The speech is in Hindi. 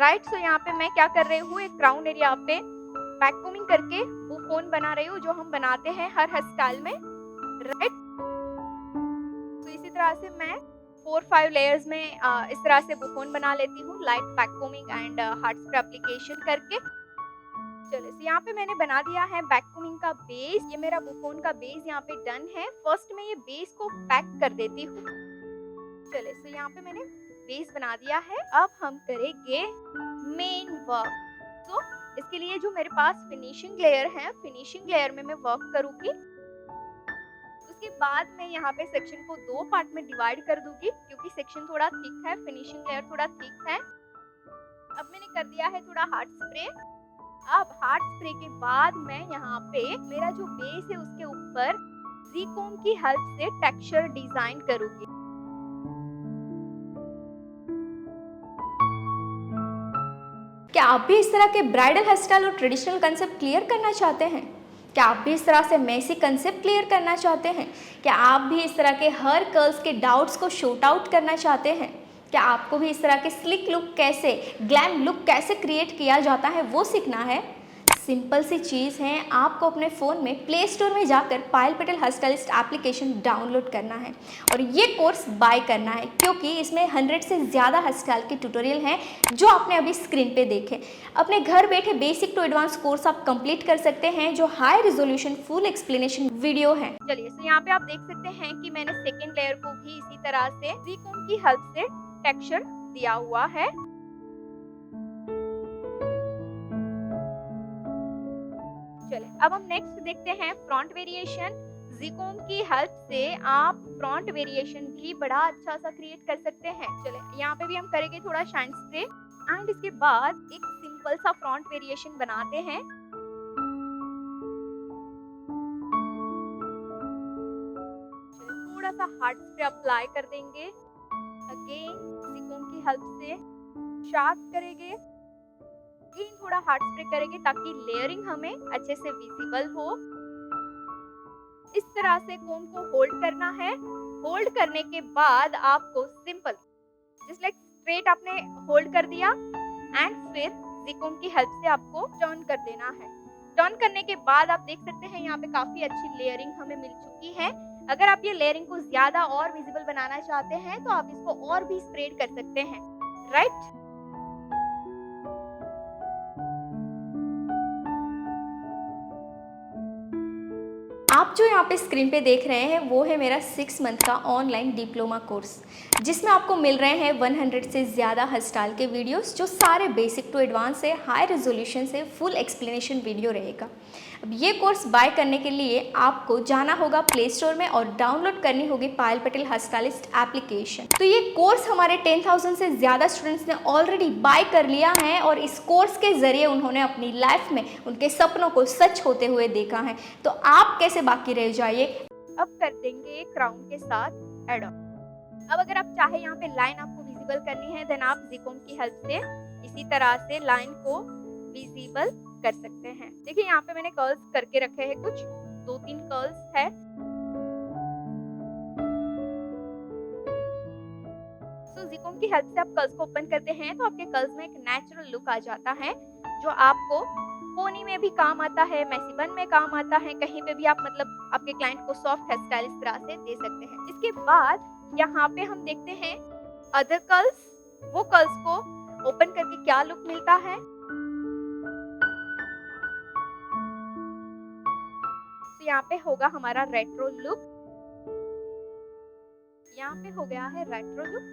राइट, सो यहाँ पे मैं क्या कर रही हूँ, एक क्राउन एरिया पे वैक्यूमिंग करके बुफोन बना रही हूँ, जो हम बनाते हैं हर हेयर स्टाइल में। राइट, तो इसी तरह से मैं 4-5 लेयर्स में इस तरह से बुफोन बना लेती हूँ, light vacuuming and hard spray application करके। चलिए, so यहाँ पे मैंने बना दिया है वैक्यूमिंग का बेस। ये मेरा बुफोन का बेस यहाँ पे डन है। फर्स्ट मैं ये बेस को पैक कर देती हूँ। चलिए, so यहाँ पे मैंने बेस बना दिया है। अब हम करेंगे मेन वर्क। तो इसके लिए जो मेरे पास फिनिशिंग लेयर है, फिनिशिंग लेयर में मैं वर्क करूंगी। उसके बाद मैं यहाँ पे सेक्शन को 2 पार्ट में डिवाइड कर दूंगी, क्योंकि सेक्शन थोड़ा थिक है, फिनिशिंग लेयर थोड़ा थिक है। अब मैंने कर दिया है थोड़ा हार्ड स्प्रे। अब हार्ड स्प्रे के बाद मैं यहाँ पे मेरा जो बेस है उसके ऊपर ज़ीकोम की हेल्प से टेक्सचर डिजाइन करूंगी। क्या आप भी इस तरह के ब्राइडल हेयर स्टाइल और ट्रेडिशनल कंसेप्ट क्लियर करना चाहते हैं? क्या आप भी इस तरह से मेसी कंसेप्ट क्लियर करना चाहते हैं? क्या आप भी इस तरह के हेयर कर्ल्स के डाउट्स को शॉर्ट आउट करना चाहते हैं? क्या आपको भी इस तरह के स्लिक लुक कैसे, ग्लैम लुक कैसे क्रिएट किया जाता है वो सीखना है? सिंपल सी चीज़ है, आपको अपने फ़ोन में प्ले स्टोर में जाकर Payal Patel hair stylist application download करना है और ये कोर्स बाय करना है, क्योंकि इसमें 100 से ज़्यादा हेयर स्टाइल के ट्यूटोरियल हैं जो आपने अभी स्क्रीन पे देखे। अपने घर बैठे बेसिक टू एडवांस कोर्स आप कंप्लीट कर सकते हैं, जो high resolution full explanation video है। चलिए, तो यहाँ पे आप देख सकते हैं कि मैंने सेकेंड लेयर को भी इसी तरह से ज़ीकोम की हेल्प से टेक्सचर दिया हुआ है। चलिए, अब हम नेक्स्ट देखते हैं फ्रंट वेरिएशन। ज़ीकोम की हेल्प से आप फ्रंट वेरिएशन भी बड़ा अच्छा सा क्रिएट कर सकते हैं। चलिए, यहाँ पे भी हम करेंगे थोड़ा शाइन स्प्रे एंड इसके बाद एक सिंपल सा फ्रंट वेरिएशन बनाते हैं। थोड़ा सा हार्ड स्प्रे अप्लाई कर देंगे। अगेन ज़ीकोम की हेल्प से शार्प करेंगे। अगेन थोड़ा हार्ड स्प्रे करेंगे ताकि लेयरिंग हमें अच्छे से विजिबल हो। इस तरह से कोम को होल्ड करना है। होल्ड करने के बाद आपको सिंपल जस्ट लाइक स्ट्रेट आपने होल्ड कर दिया एंड फिर ज़ीकोम की हेल्प से आपको टर्न कर देना है। टर्न करने के बाद आप देख सकते हैं यहाँ पे काफी अच्छी लेयरिंग हमें मिल चुकी है। अगर आप ये लेयरिंग को ज्यादा और विजिबल बनाना चाहते हैं तो आप इसको और भी स्प्रेड कर सकते हैं। राइट, आप जो यहाँ पे स्क्रीन पे देख रहे हैं वो है मेरा 6 मंथ का ऑनलाइन डिप्लोमा कोर्स, जिसमें आपको मिल रहे हैं 100 से ज़्यादा हेयर स्टाइल के वीडियोस, जो सारे बेसिक टू एडवांस से हाई रेजोल्यूशन से फुल एक्सप्लेनेशन वीडियो रहेगा। अब ये कोर्स बाय करने के लिए आपको जाना होगा प्ले स्टोर में और डाउनलोड करनी होगी पायल पटेल हेयर स्टाइलिस्ट एप्लीकेशन। तो ये कोर्स हमारे 10,000 से ज़्यादा स्टूडेंट्स ने ऑलरेडी बाय कर लिया है और इस कोर्स के ज़रिए उन्होंने अपनी लाइफ में उनके सपनों को सच होते हुए देखा है। तो आप कैसे बाकी रह जाइए। अब कर देंगे क्राउन के साथ एड ऑन। अब अगर आप चाहे यहाँ पे लाइन आपको विजिबल करनी है देन आप ज़ीकोम की हेल्प से इसी तरह से लाइन को विजिबल कर सकते हैं। देखिए, यहाँ पे मैंने कर्ल्स करके रखे हैं, कुछ 2-3 कर्ल्स है। सो ज़ीकोम की हेल्प से आप कर्ल्स को ओपन करते हैं तो आपके कर्ल्स में एक नेचुरल लुक आ जाता है, जो आपको पोनी में भी काम आता है, मैसी बन में काम आता है, कहीं पे भी आप मतलब आपके क्लाइंट को सॉफ्ट हेयर स्टाइल इस तरह से दे सकते हैं। इसके बाद यहाँ पे हम देखते हैं अदर कर्ल्स, वो कर्ल्स को ओपन करके क्या लुक मिलता है। तो यहाँ पे होगा हमारा रेट्रो लुक, यहाँ पे हो गया है रेट्रो लुक।